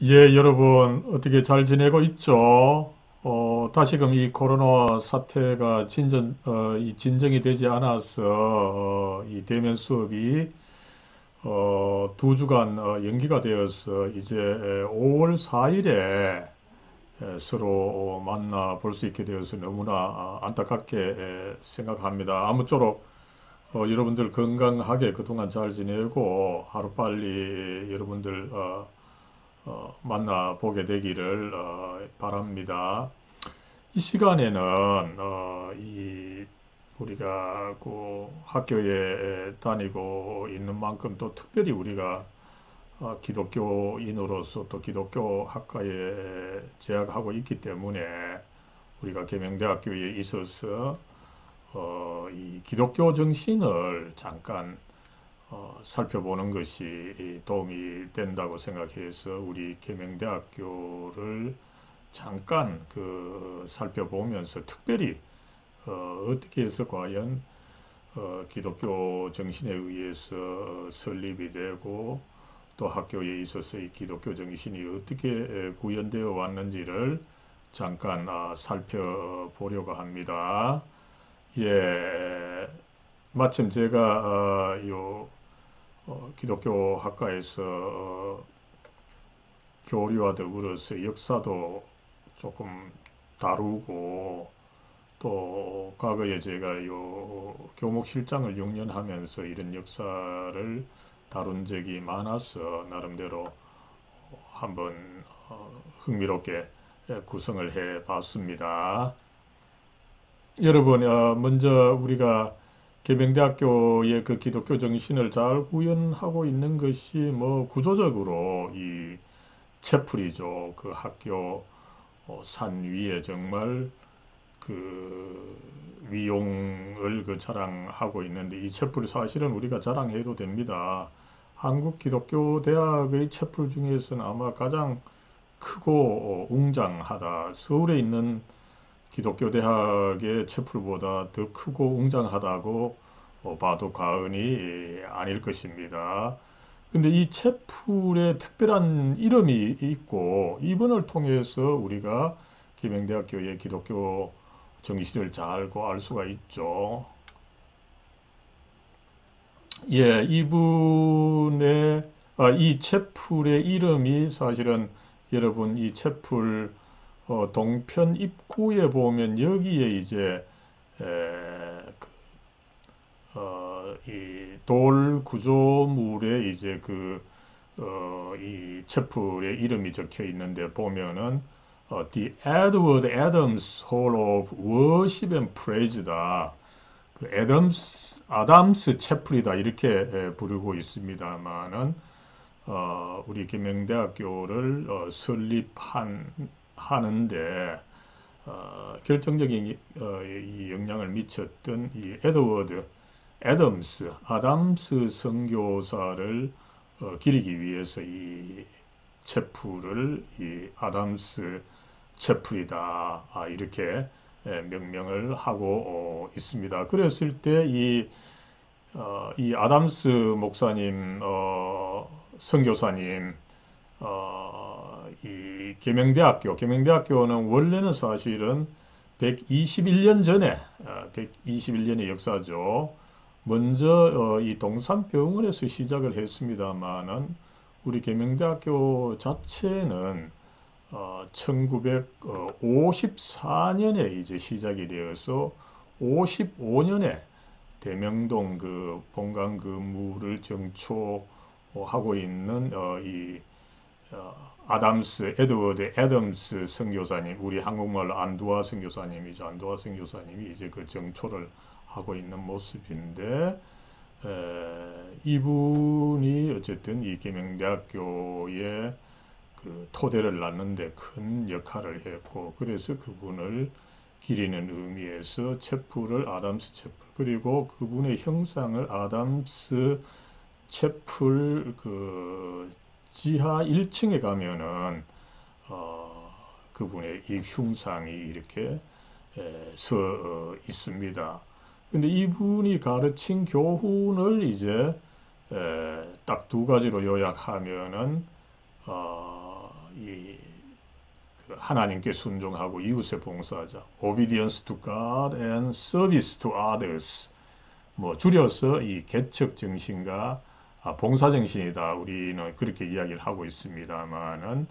예, 여러분, 어떻게 잘 지내고 있죠? 다시금 이 코로나 사태가 이 진정이 되지 않아서, 이 대면 수업이, 2주간, 연기가 되어서 이제 5월 4일에 서로 만나 볼 수 있게 되어서 너무나 안타깝게 생각합니다. 아무쪼록, 여러분들 건강하게 그동안 잘 지내고 하루빨리 여러분들, 만나보게 되기를 바랍니다. 이 시간에는 우리가 그 학교에 다니고 있는 만큼 또 특별히 우리가 기독교인으로서 또 기독교 학과에 재학하고 있기 때문에 우리가 계명대학교에 있어서 이 기독교 정신을 잠깐 살펴보는 것이 도움이 된다고 생각해서 우리 계명대학교를 잠깐 살펴보면서 특별히 떻게 해서 과연 기독교 정신에 의해서 설립이 되고 또 학교에 있어서 이 기독교 정신이 어떻게 구현되어 왔는지를 잠깐 살펴보려고 합니다. 예, 마침 제가 기독교 학과에서 교류와 더불어서 역사도 조금 다루고 또 과거에 제가 교목실장을 6년 하면서 이런 역사를 다룬 적이 많아서 나름대로 한번 흥미롭게 구성을 해 봤습니다. 여러분, 먼저 우리가 계명대학교의 그 기독교 정신을 잘 구현하고 있는 것이 뭐 구조적으로 이 채플이죠. 그 학교 산 위에 정말 그 위용을 자랑하고 있는데 이 채플 사실은 우리가 자랑해도 됩니다. 한국 기독교 대학의 채플 중에서는 아마 가장 크고 웅장하다. 서울에 있는 기독교 대학의 채플보다 더 크고 웅장하다고 봐도 과언이 아닐 것입니다. 근데 이 채플에 특별한 이름이 있고 이분을 통해서 우리가 계명대학교의 기독교 정신을 잘 알고 알 수가 있죠. 예, 이 채플의 이름이 사실은 여러분 이 채플 동편 입구에 보면 여기에 이제 이 돌 구조물에 이제 이 채플의 이름이 적혀 있는데 보면은 The Edward Adams Hall of Worship and Praise다. 아담스 채플이다 이렇게 부르고 있습니다만은 우리 계명대학교를 하는데 결정적인 이 영향을 미쳤던 이 아담스 선교사를 기리기 위해서 이 채플을 이 아담스 채플이다 이렇게 명명을 하고 있습니다. 그랬을 때 이 아담스 목사님 선교사님 이 계명대학교는 원래는 사실은 121년 전에 121년의 역사죠. 먼저 이 동산병원에서 시작을 했습니다만은 우리 계명대학교 자체는 1954년에 이제 시작이 되어서 55년에 대명동 그 본관 근무를 정초하고 있는 에드워드 애덤스 선교사님, 우리 한국말로 안두아 선교사님이죠. 안두아 선교사님이 이제 그 정초를 하고 있는 모습인데, 이분이 어쨌든 이 계명대학교에 그 토대를 놨는데 큰 역할을 했고, 그래서 그분을 기리는 의미에서 아담스 채플, 그리고 그분의 형상을 아담스 채플 지하 1층에 가면은 그분의 이 흉상이 이렇게 서 있습니다. 근데 이분이 가르친 교훈을 이제 딱 두 가지로 요약하면은 그 하나님께 순종하고 이웃에 봉사하자. Obedience to God and service to others. 뭐 줄여서 이 개척 정신과 봉사 정신이다. 우리는 그렇게 이야기를 하고 있습니다만은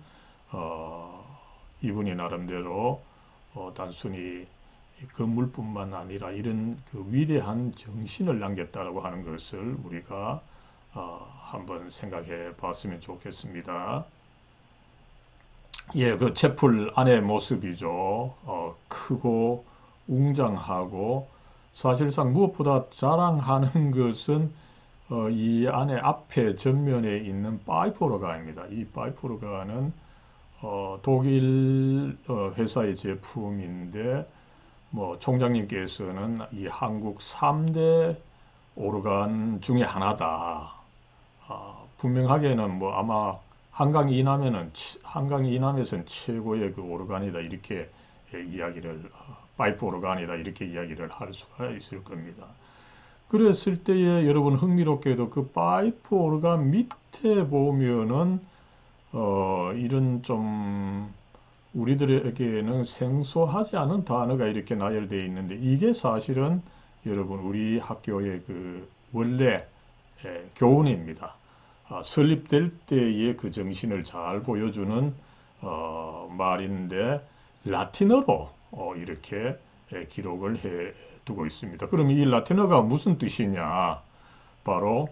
이분이 나름대로 단순히 건물뿐만 아니라 이런 그 위대한 정신을 남겼다라고 하는 것을 우리가 한번 생각해 봤으면 좋겠습니다. 예, 그 채플 안의 모습이죠. 크고 웅장하고 사실상 무엇보다 자랑하는 것은 이 안에 앞에 전면에 있는 파이프 오르간입니다. 이 파이프 오르간은 독일 회사의 제품인데 뭐 총장님께서는 이 한국 3대 오르간 중에 하나다. 분명하게는 뭐 아마 한강 이남에서는 최고의 그 오르간이다 이렇게 이야기를 파이프 오르간이다 이렇게 이야기를 할 수가 있을 겁니다. 그랬을 때에 여러분 흥미롭게도 그 파이프 오르간 밑에 보면은 이런 좀 우리들에게는 생소하지 않은 단어가 이렇게 나열되어 있는데 이게 사실은 여러분 우리 학교의 그 원래 교훈입니다. 설립될 때의 그 정신을 잘 보여주는 말인데 라틴어로 이렇게 기록을 해 두고 있습니다. 그럼 이 라틴어가 무슨 뜻이냐? 바로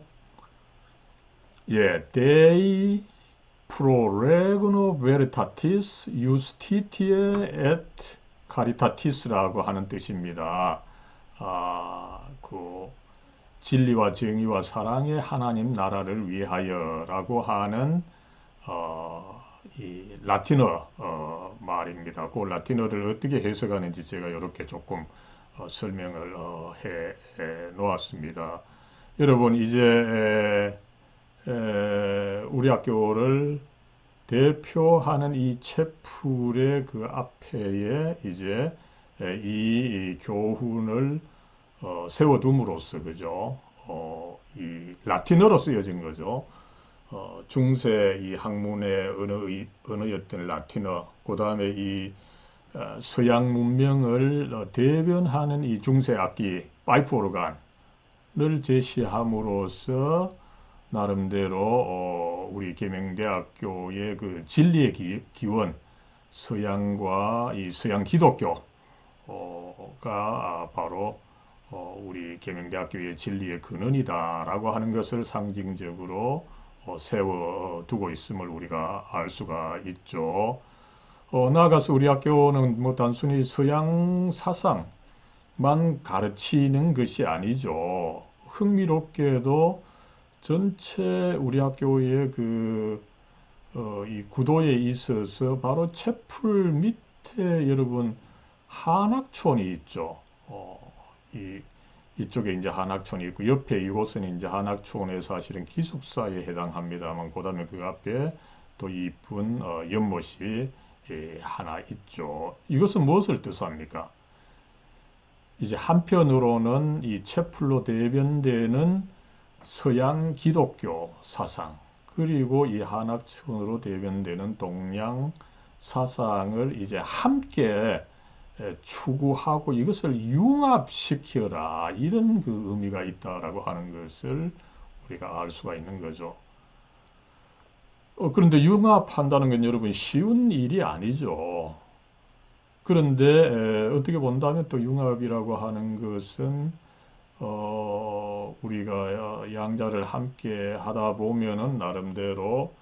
Dei pro regno veritatis justitiae et caritatis라고 하는 뜻입니다. 그 진리와 정의와 사랑의 하나님 나라를 위하여라고 하는 이 라틴어 말입니다. 그 라틴어를 어떻게 해석하는지 제가 이렇게 조금 설명을 해 놓았습니다. 여러분 이제 우리 학교를 대표하는 이 채플의 그 앞에 이제 이 교훈을 세워둠으로써 그죠? 이 라틴어로 쓰여진 거죠. 중세 이 학문의 언어였던 라틴어, 그 다음에 이 서양 문명을 대변하는 이 중세 악기 파이프 오르간을 제시함으로써 나름대로 우리 계명대학교의 그 진리의 기원, 서양과 이 서양 기독교가 바로 우리 계명대학교의 진리의 근원이다라고 하는 것을 상징적으로 세워두고 있음을 우리가 알 수가 있죠. 나아가서 우리 학교는 뭐 단순히 서양 사상만 가르치는 것이 아니죠. 흥미롭게도 전체 우리 학교의 이 구도에 있어서 바로 채플 밑에 여러분 한학촌이 있죠. 이쪽에 이제 한학촌이 있고 옆에 이곳은 이제 한학촌에 사실은 기숙사에 해당합니다만 그 다음에 그 앞에 또 이쁜 연못이 하나 있죠. 이것은 무엇을 뜻합니까? 이제 한편으로는 이 채플로 대변되는 서양 기독교 사상 그리고 이 한학촌으로 대변되는 동양 사상을 이제 함께 추구하고 이것을 융합시켜라 이런 그 의미가 있다라고 하는 것을 우리가 알 수가 있는 거죠. 그런데 융합한다는 건 여러분 쉬운 일이 아니죠. 그런데 어떻게 본다면 또 융합이라고 하는 것은 우리가 양자를 함께 하다 보면은 나름대로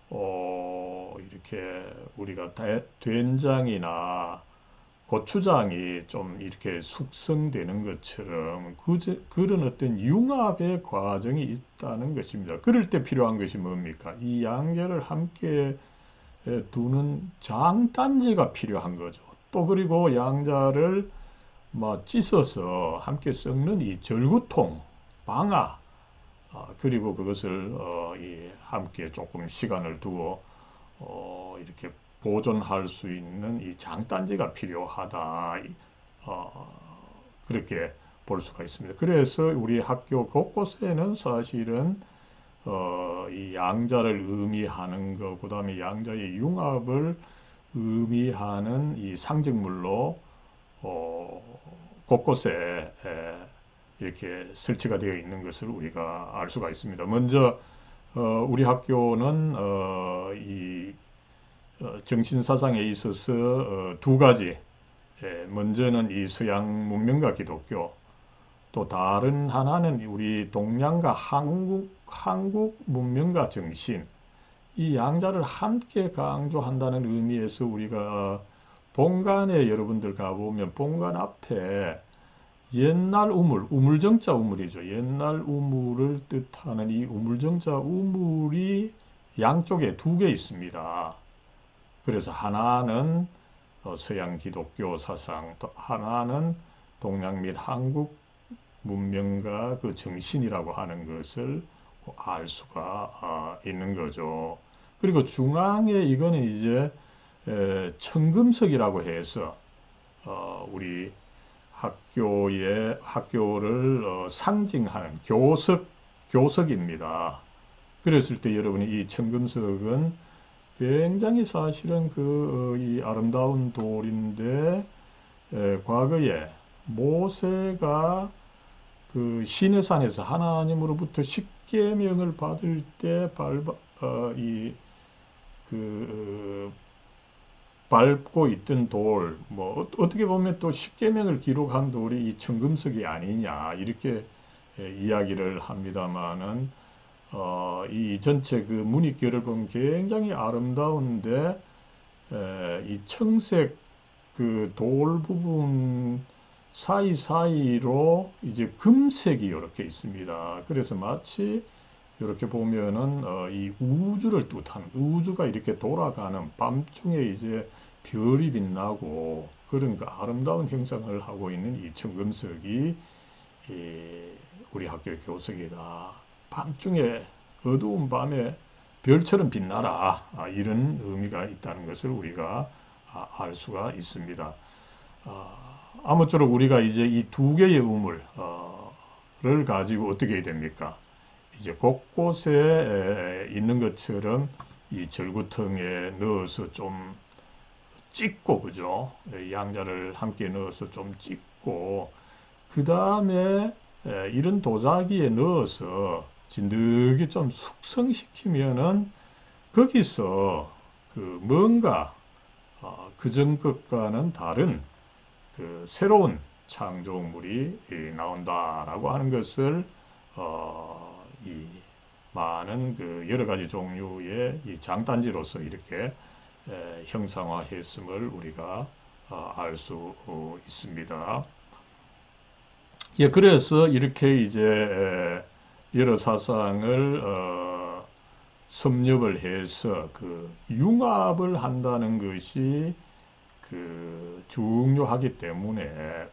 이렇게 우리가 된장이나 고추장이 좀 이렇게 숙성되는 것처럼 그런 어떤 융합의 과정이 있다는 것입니다. 그럴 때 필요한 것이 뭡니까? 이 양자를 함께 두는 장단지가 필요한 거죠. 또 그리고 양자를 찢어서 함께 썩는 이 절구통, 방아, 그리고 그것을 함께 조금 시간을 두고 이렇게 보존할 수 있는 이 장단지가 필요하다. 그렇게 볼 수가 있습니다. 그래서 우리 학교 곳곳에는 사실은 이 양자를 의미하는 것, 그 다음에 양자의 융합을 의미하는 이 상징물로 곳곳에 이렇게 설치가 되어 있는 것을 우리가 알 수가 있습니다. 먼저 우리 학교는 이 정신사상에 있어서 두 가지, 먼저는 이 서양 문명과 기독교, 또 다른 하나는 우리 동양과 한국 문명과 정신, 이 양자를 함께 강조한다는 의미에서 우리가 본관에 여러분들 가보면 본관 앞에 옛날 우물정자 우물이죠. 옛날 우물을 뜻하는 이 우물정자 우물이 양쪽에 두 개 있습니다. 그래서 하나는 서양 기독교 사상, 또 하나는 동양 및 한국 문명과 그 정신이라고 하는 것을 알 수가 있는 거죠. 그리고 중앙에 이거는 이제 청금석이라고 해서 우리 학교를 상징하는 교석입니다. 그랬을 때 여러분이 이 청금석은 굉장히 사실은 이 아름다운 돌인데 과거에 모세가 그 시내산에서 하나님으로부터 십계명을 받을 때 밟고 있던 돌, 뭐 어떻게 보면 또 십계명을 기록한 돌이 이 청금석이 아니냐 이렇게 이야기를 합니다만은 이 전체 그 문익결을 보면 굉장히 아름다운데 이 청색 그 돌 부분 사이사이로 이제 금색이 이렇게 있습니다. 그래서 마치 이렇게 보면은 이 우주를 뜻하는 우주가 이렇게 돌아가는 밤중에 이제 별이 빛나고 그런 그 아름다운 형상을 하고 있는 이 청금석이 우리 학교의 교석이다. 밤중에 어두운 밤에 별처럼 빛나라. 이런 의미가 있다는 것을 우리가 알 수가 있습니다. 아무쪼록 우리가 이제 이 두 개의 우물을 가지고 어떻게 해야 됩니까? 이제 곳곳에 있는 것처럼 이 절구통에 넣어서 좀 찍고, 그죠? 양자를 함께 넣어서 좀 찍고, 그 다음에 이런 도자기에 넣어서 진득이 좀 숙성시키면은 거기서 그 뭔가 그전 것과는 다른 그 새로운 창조물이 나온다라고 하는 것을 이 많은 그 여러 가지 종류의 이 장단지로서 이렇게 형상화했음을 우리가 알 수 있습니다. 예, 그래서 이렇게 이제 여러 사상을 섭렵을 해서 그 융합을 한다는 것이 그 중요하기 때문에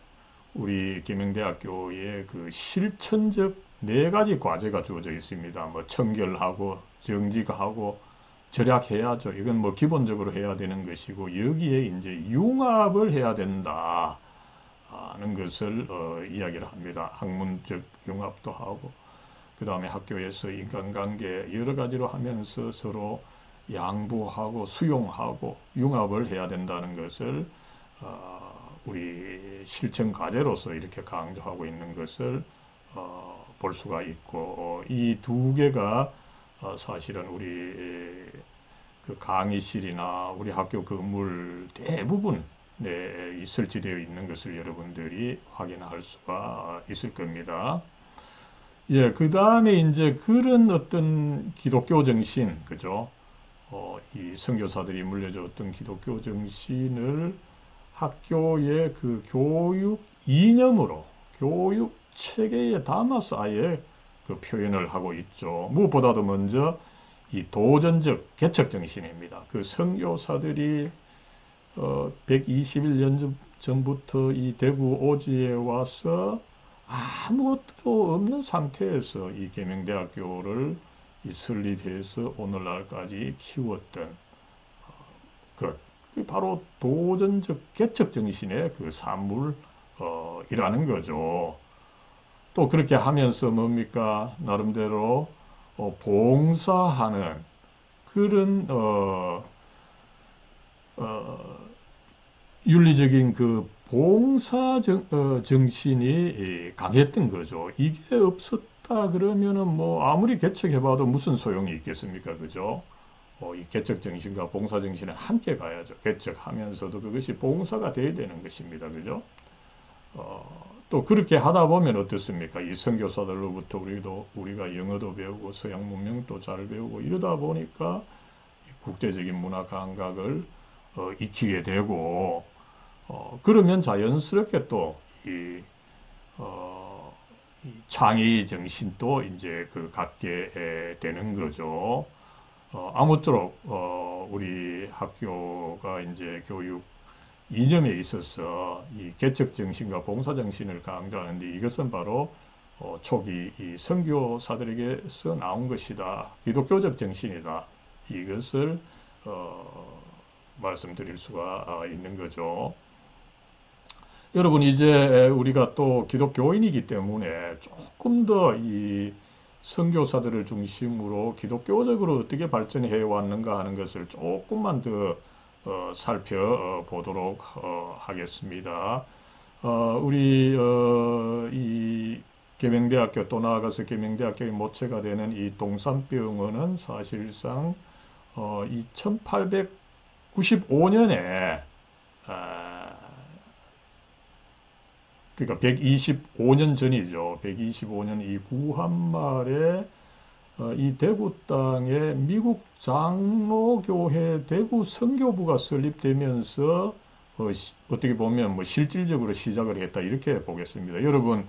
우리 김영대학교에 그 실천적 네 가지 과제가 주어져 있습니다. 뭐 청결하고 정직하고 절약해야죠. 이건 뭐 기본적으로 해야 되는 것이고 여기에 이제 융합을 해야 된다 하는 것을 이야기를 합니다. 학문적 융합도 하고 그 다음에 학교에서 인간관계 여러 가지로 하면서 서로 양보하고 수용하고 융합을 해야 된다는 것을 우리 실천 과제로서 이렇게 강조하고 있는 것을 볼 수가 있고 이 두 개가 사실은 우리 그 강의실이나 우리 학교 건물 대부분 설치되어 있는 것을 여러분들이 확인할 수가 있을 겁니다. 예, 그 다음에 이제 그런 어떤 기독교 정신, 그죠? 이 선교사들이 물려줬던 기독교 정신을 학교의 그 교육 이념으로, 교육 체계에 담아서 아예 그 표현을 하고 있죠. 무엇보다도 먼저 이 도전적 개척 정신입니다. 그 선교사들이 121년 전부터 이 대구 오지에 와서 아무것도 없는 상태에서 이 계명대학교를 설립해서 오늘날까지 키웠던 것, 바로 도전적 개척 정신의 그 산물이라는 거죠. 또 그렇게 하면서 뭡니까? 나름대로 봉사하는 그런 윤리적인 그 봉사 정신이 강했던 거죠. 이게 없었다 그러면은 뭐 아무리 개척해봐도 무슨 소용이 있겠습니까? 그죠? 이 개척 정신과 봉사 정신은 함께 가야죠. 개척하면서도 그것이 봉사가 돼야 되는 것입니다. 그죠? 또 그렇게 하다 보면 어떻습니까? 이 선교사들로부터 우리가 영어도 배우고 서양 문명도 잘 배우고 이러다 보니까 국제적인 문화 감각을 익히게 되고 그러면 자연스럽게 또 어, 이 창의 정신도 이제 그 갖게 되는 거죠. 아무쪼록 우리 학교가 이제 교육 이념에 있어서 이 개척 정신과 봉사 정신을 강조하는데 이것은 바로 초기 이 선교사들에게서 나온 것이다. 기독교적 정신이다. 이것을 말씀드릴 수가 있는 거죠. 여러분 이제 우리가 또 기독교인이기 때문에 조금 더 이 선교사들을 중심으로 기독교적으로 어떻게 발전해 왔는가 하는 것을 조금만 더 살펴보도록 하겠습니다. 우리 이 계명대학교 또 나아가서 계명대학교의 모체가 되는 이 동산병원은 사실상 이 1895년에 그러니까 125년 전이죠. 125년 이 구한말에 이 대구 땅에 미국 장로교회 대구 선교부가 설립되면서 어떻게 보면 뭐 실질적으로 시작을 했다 이렇게 보겠습니다. 여러분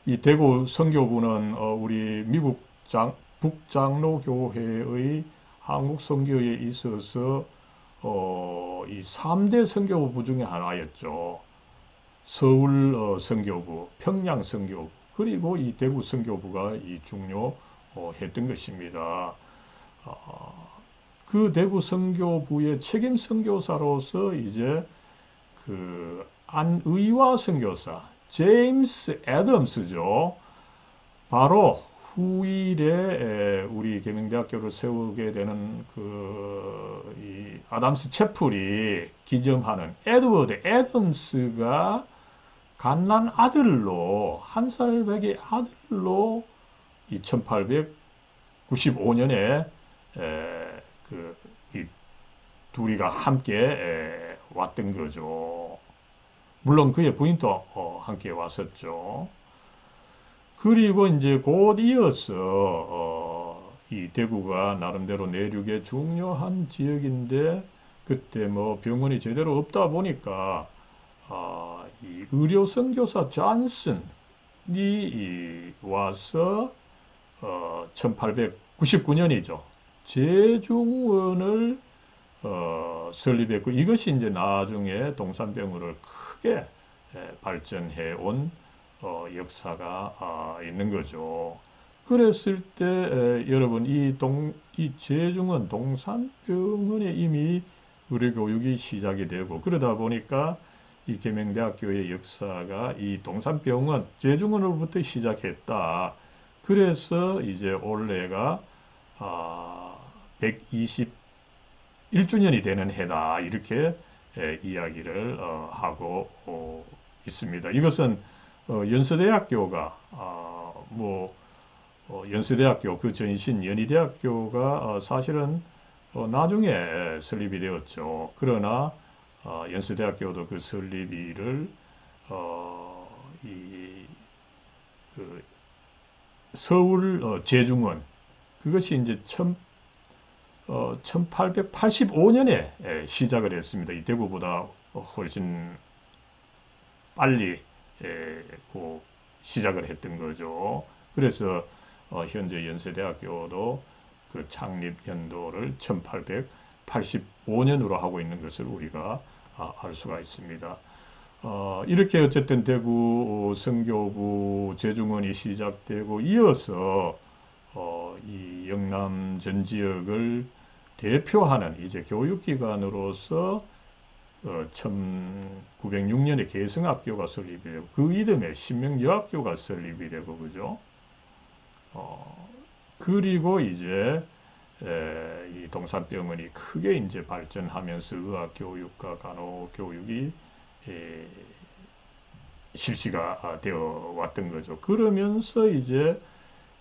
이 대구 선교부는 우리 미국 북장로교회의 한국 선교에 있어서 이 3대 선교부 중에 하나였죠. 서울 선교부, 평양 선교부, 그리고 이 대구 선교부가 이 중요했던 것입니다. 그 대구 선교부의 책임 선교사로서 이제 그 안의화 선교사, 제임스 애덤스죠. 바로 후일에 우리 계명대학교를 세우게 되는 이 아담스 채플이 기점하는 에드워드 애덤스가 갓난 아들로 한 살밖에 아들로 1895년에 이 둘이가 함께 왔던 거죠. 물론 그의 부인도 함께 왔었죠. 그리고 이제 곧 이어서 이 대구가 나름대로 내륙의 중요한 지역인데 그때 뭐 병원이 제대로 없다 보니까 이 의료 선교사 존슨이 와서 1899년이죠. 제중원을 설립했고 이것이 이제 나중에 동산병원을 크게 발전해 온 역사가 있는 거죠. 그랬을 때 여러분 이 제중원 동산병원에 이미 의료교육이 시작이 되고 그러다 보니까 이 계명대학교의 역사가 이 동산병원 제중원으로부터 시작했다. 그래서 이제 올해가 121주년이 되는 해다 이렇게 이야기를 하고 있습니다. 이것은 연세대학교가 연세대학교 그 전신 연희대학교가 사실은 나중에 설립이 되었죠. 그러나 연세대학교도 그 설립일을 그 서울 제중원 그것이 이제 1885년에 시작을 했습니다. 이 대구보다 훨씬 빨리 시작을 했던 거죠. 그래서 현재 연세대학교도 그 창립 연도를 1885년으로 하고 있는 것을 우리가 알 수가 있습니다. 이렇게 어쨌든 대구 선교부 제중원이 시작되고 이어서 이 영남 전 지역을 대표하는 이제 교육기관으로서 1906년에 개성학교가 설립이 되고 그 이듬해 신명여학교가 설립이 되고 그죠. 그리고 이제 이 동산병원이 크게 이제 발전하면서 의학교육과 간호교육이 예, 실시가 되어 왔던 거죠. 그러면서 이제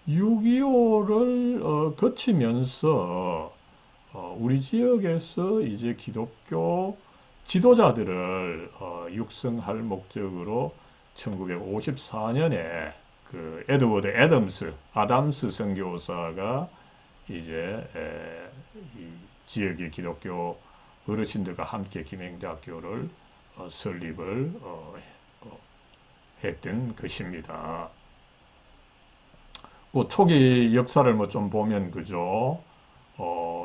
6.25를 거치면서 우리 지역에서 이제 기독교 지도자들을 육성할 목적으로 1954년에 그 에드워드 아담스 선교사가 이제 이 지역의 기독교 어르신들과 함께 김행대학교를 설립을 했던 것입니다. 뭐 초기 역사를 뭐 좀 보면 그죠.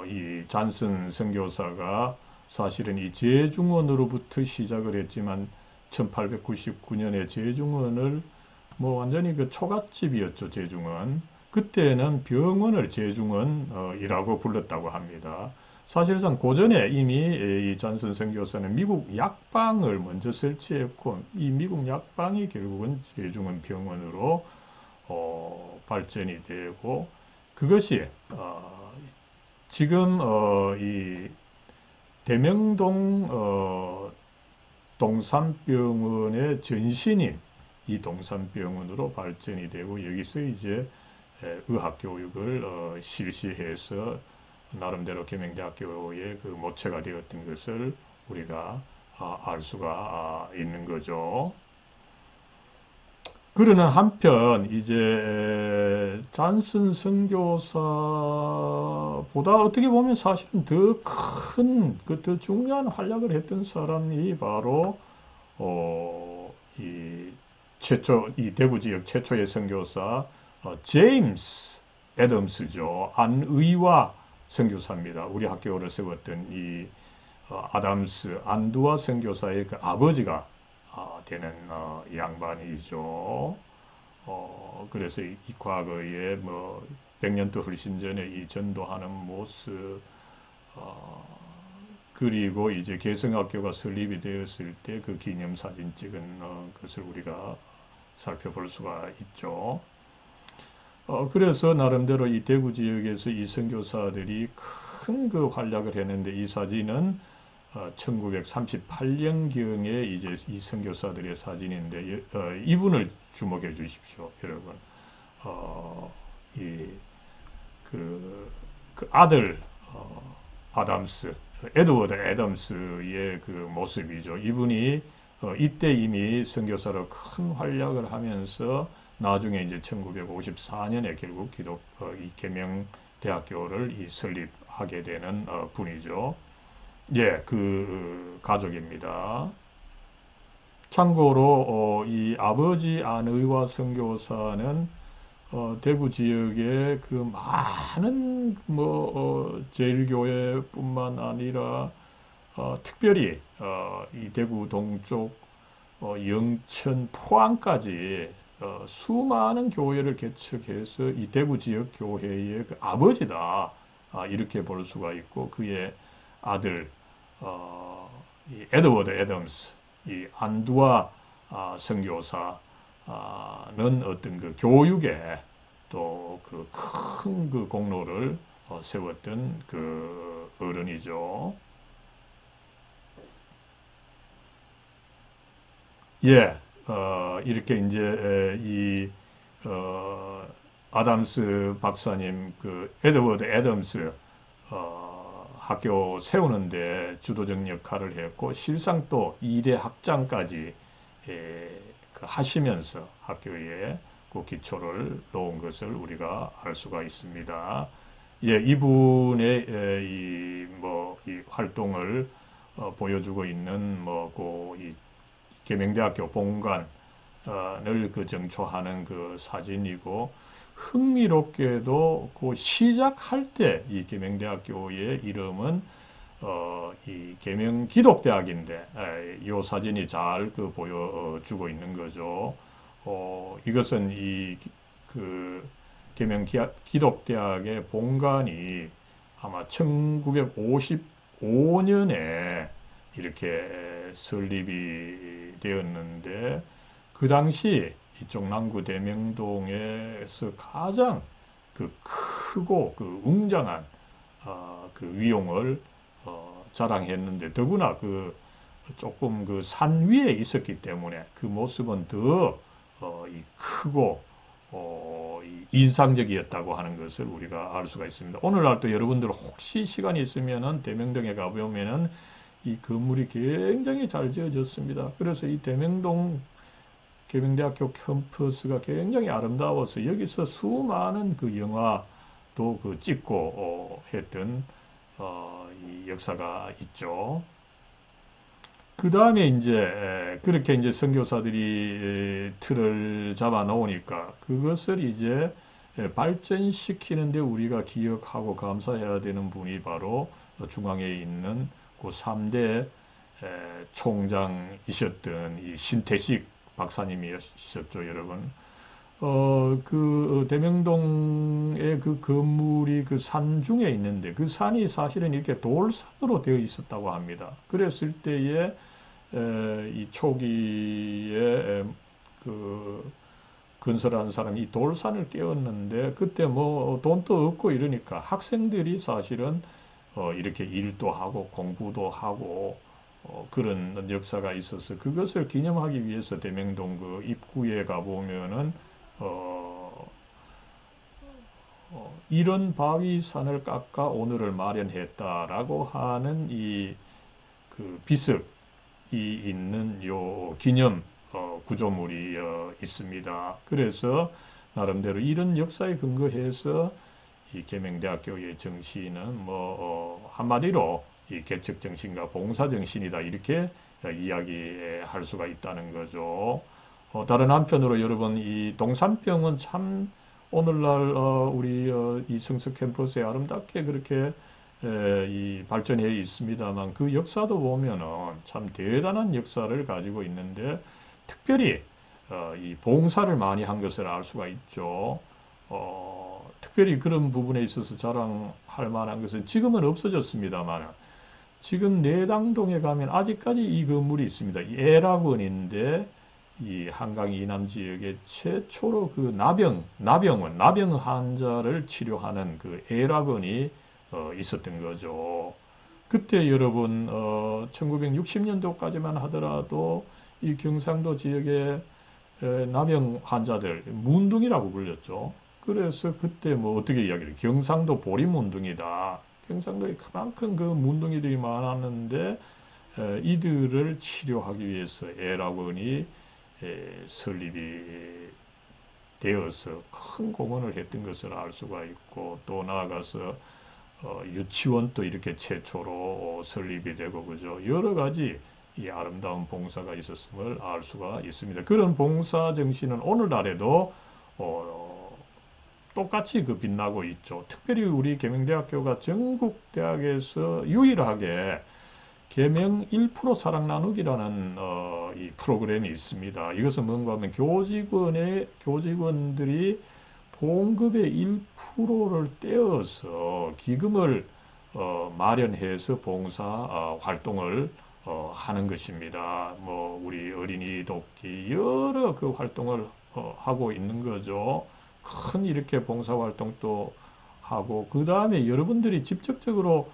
이 잔슨 선교사가 사실은 이 제중원으로부터 시작을 했지만 1899년에 제중원을 뭐 완전히 그 초갓집이었죠. 제중원. 그때는 병원을 제중원이라고 불렀다고 합니다. 사실상 고전에 이미 이 잔슨 선교사는 미국 약방을 먼저 설치했고 이 미국 약방이 결국은 제중원 병원으로 발전이 되고 그것이 지금 이 대명동 동산병원의 전신인 이 동산병원으로 발전이 되고 여기서 이제 의학교육을 실시해서 나름대로 계명대학교의 그 모체가 되었던 것을 우리가 알 수가 있는 거죠. 그러는 한편 이제 잔슨 선교사보다 어떻게 보면 사실은 더 큰, 더 중요한 활약을 했던 사람이 바로 이 대구 지역 최초의 선교사 제임스 애덤스죠. 안의와 선교사입니다. 우리 학교를 세웠던 이 아담스 안두아 선교사의 그 아버지가 되는 양반이죠. 그래서 이 과거에 뭐 100년도 훨씬 전에 이 전도하는 모습 그리고 이제 개성학교가 설립이 되었을 때 그 기념사진 찍은 것을 우리가 살펴볼 수가 있죠. 그래서 나름대로 이 대구 지역에서 이 선교사들이 큰 그 활약을 했는데 이 사진은 1938년경에 이제 이 선교사들의 사진인데 이분을 주목해 주십시오, 여러분. 그 아들 아담스, 에드워드 애덤스의 그 모습이죠. 이분이 이때 이미 선교사로 큰 활약을 하면서 나중에 이제 1954년에 결국 이 계명대학교를 설립하게 되는 분이죠. 예, 그 가족입니다. 참고로 이 아버지 안의와 선교사는 대구 지역에 그 많은 뭐 제일교회뿐만 아니라 특별히 이 대구 동쪽 영천 포항까지 수많은 교회를 개척해서 이 대구 지역 교회의 그 아버지다 이렇게 볼 수가 있고 그의 아들 이 에드워드 애덤스 이 안두아 선교사는 어떤 그 교육에 또 그 큰 그 공로를 세웠던 그 어른이죠. 예, 이렇게 이제 이 아담스 박사님 그 에드워드 애덤스 학교 세우는데 주도적 역할을 했고 실상 또 2대 학장까지 하시면서 학교에 그 기초를 놓은 것을 우리가 알 수가 있습니다. 예, 이분의 이 활동을 보여주고 있는 이 계명대학교 본관을 그 정초하는 그 사진이고 흥미롭게도 그 시작할 때 이 계명대학교의 이름은 이 계명기독대학인데 이 사진이 잘 그 보여주고 있는 거죠. 이것은 그 계명기독대학의 본관이 아마 1955년에 이렇게 설립이 되었는데 그 당시 이쪽 남구 대명동에서 가장 그 크고 그 웅장한 그 위용을 자랑했는데 더구나 그 조금 그 산 위에 있었기 때문에 그 모습은 더 이 크고 이 인상적이었다고 하는 것을 우리가 알 수가 있습니다. 오늘날 또 여러분들 혹시 시간이 있으면은 대명동에 가보면은 이 건물이 굉장히 잘 지어졌습니다. 그래서 이 대명동 계명대학교 캠퍼스가 굉장히 아름다워서 여기서 수많은 그 영화도 그 찍고 했던 이 역사가 있죠. 그 다음에 이제 그렇게 이제 선교사들이 틀을 잡아 놓으니까 그것을 이제 발전시키는데 우리가 기억하고 감사해야 되는 분이 바로 중앙에 있는 그 3대 총장이셨던 이 신태식 박사님이셨죠, 여러분. 그 대명동의 그 건물이 그 산 중에 있는데 그 산이 사실은 이렇게 돌산으로 되어 있었다고 합니다. 그랬을 때에 이 초기에 그 건설한 사람이 이 돌산을 깨웠는데 그때 뭐 돈도 없고 이러니까 학생들이 사실은 이렇게 일도 하고 공부도 하고 그런 역사가 있어서 그것을 기념하기 위해서 대명동 그 입구에 가보면은 어, 이런 바위산을 깎아 오늘을 마련했다라고 하는 이 그 비석이 있는 요 기념 구조물이 있습니다. 그래서 나름대로 이런 역사에 근거해서 이 계명대학교의 정신은 뭐 한마디로 이 개척 정신과 봉사 정신이다 이렇게 이야기할 수가 있다는 거죠. 다른 한편으로 여러분 이 동산병은 참 오늘날 우리 이 성서 캠퍼스에 아름답게 그렇게 이 발전해 있습니다만 그 역사도 보면은 참 대단한 역사를 가지고 있는데 특별히 이 봉사를 많이 한 것을 알 수가 있죠. 특별히 그런 부분에 있어서 자랑할 만한 것은 지금은 없어졌습니다만 지금 내당동에 가면 아직까지 이 건물이 있습니다. 이 애락원인데 이 한강 이남 지역에 최초로 그 나병 환자를 치료하는 그 애락원이 있었던 거죠. 그때 여러분 1960년도까지만 하더라도 이 경상도 지역의 나병 환자들 문둥이라고 불렸죠. 그래서 그때 뭐 어떻게 이야기를 경상도 보리문둥이다. 경상도에 그만큼 그 문둥이들이 많았는데 이들을 치료하기 위해서 애락원이 설립이 되어서 큰 공헌을 했던 것을 알 수가 있고 또 나아가서 유치원도 이렇게 최초로 설립이 되고 그죠. 여러 가지 이 아름다운 봉사가 있었음을 알 수가 있습니다. 그런 봉사 정신은 오늘날에도 똑같이 그 빛나고 있죠. 특별히 우리 계명대학교가 전국 대학에서 유일하게 계명 1% 사랑 나누기라는 이 프로그램이 있습니다. 이것은 뭔가 하면 교직원들이 봉급의 1%를 떼어서 기금을 마련해서 봉사 활동을 하는 것입니다. 뭐 우리 어린이 돕기 여러 그 활동을 하고 있는 거죠. 큰 이렇게 봉사 활동도 하고 그 다음에 여러분들이 직접적으로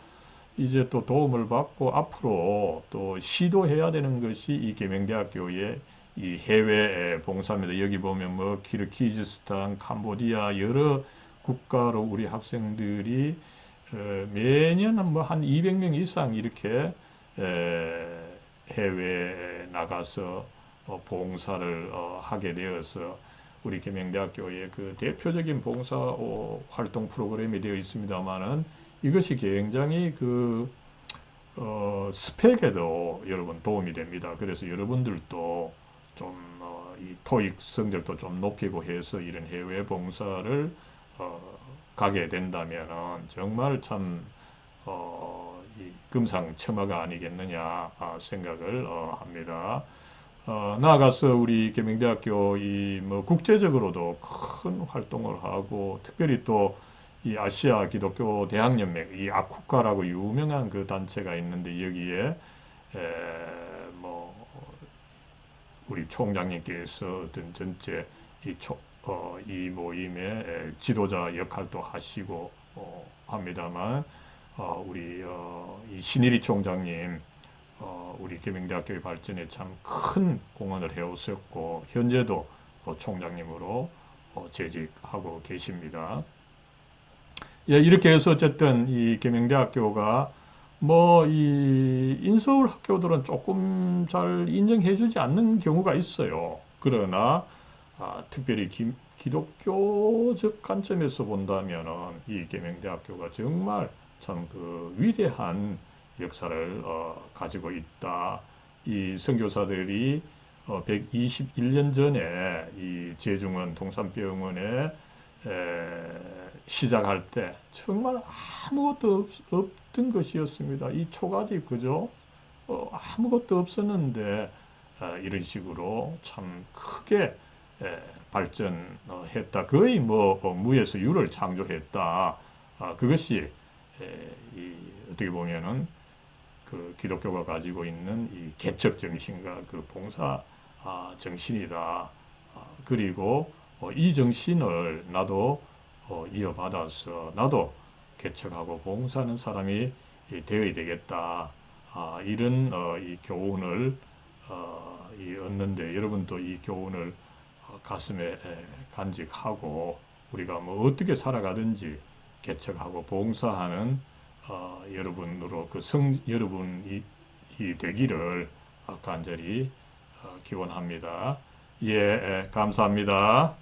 이제 또 도움을 받고 앞으로 또 시도해야 되는 것이 이 계명대학교의 이 해외 봉사입니다. 여기 보면 뭐 키르기즈스탄, 캄보디아 여러 국가로 우리 학생들이 매년 뭐 한 200명 이상 이렇게 해외에 나가서 봉사를 하게 되어서 우리 계명대학교의 그 대표적인 봉사 활동 프로그램이 되어 있습니다만은 이것이 굉장히 그 스펙에도 여러분 도움이 됩니다. 그래서 여러분들도 좀 이 토익 성적도 좀 높이고 해서 이런 해외 봉사를 가게 된다면은 정말 참 이 금상첨화가 아니겠느냐 생각을 합니다. 나아가서 우리 계명대학교 이 뭐 국제적으로도 큰 활동을 하고 특별히 또 이 아시아 기독교 대학연맹 이 아쿠카라고 유명한 그 단체가 있는데 여기에 뭐 우리 총장님께서 어떤 전체 이 모임의 지도자 역할도 하시고 합니다만 우리 이 신일이 총장님 우리 계명대학교의 발전에 참 큰 공헌을 해오셨고 현재도 총장님으로 재직하고 계십니다. 예, 이렇게 해서 어쨌든 이 계명대학교가 뭐 이 인서울 학교들은 조금 잘 인정해주지 않는 경우가 있어요. 그러나 특별히 기독교적 관점에서 본다면은 이 계명대학교가 정말 참 그 위대한 역사를 가지고 있다. 이 선교사들이 121년 전에 이 제중원 동산병원에 시작할 때 정말 아무것도 없던 것이었습니다. 이 초가집 그죠? 아무것도 없었는데 이런 식으로 참 크게 발전했다. 거의 뭐 무에서 유를 창조했다. 그것이 어떻게 보면은 그 기독교가 가지고 있는 이 개척 정신과 그 봉사 정신이다. 그리고 이 정신을 나도 이어받아서 나도 개척하고 봉사하는 사람이 되어야 되겠다. 이런 이 교훈을 얻는데 여러분도 이 교훈을 가슴에 간직하고 우리가 뭐 어떻게 살아가든지 개척하고 봉사하는 여러분으로 여러분이 되기를 간절히 기원합니다. 예, 감사합니다.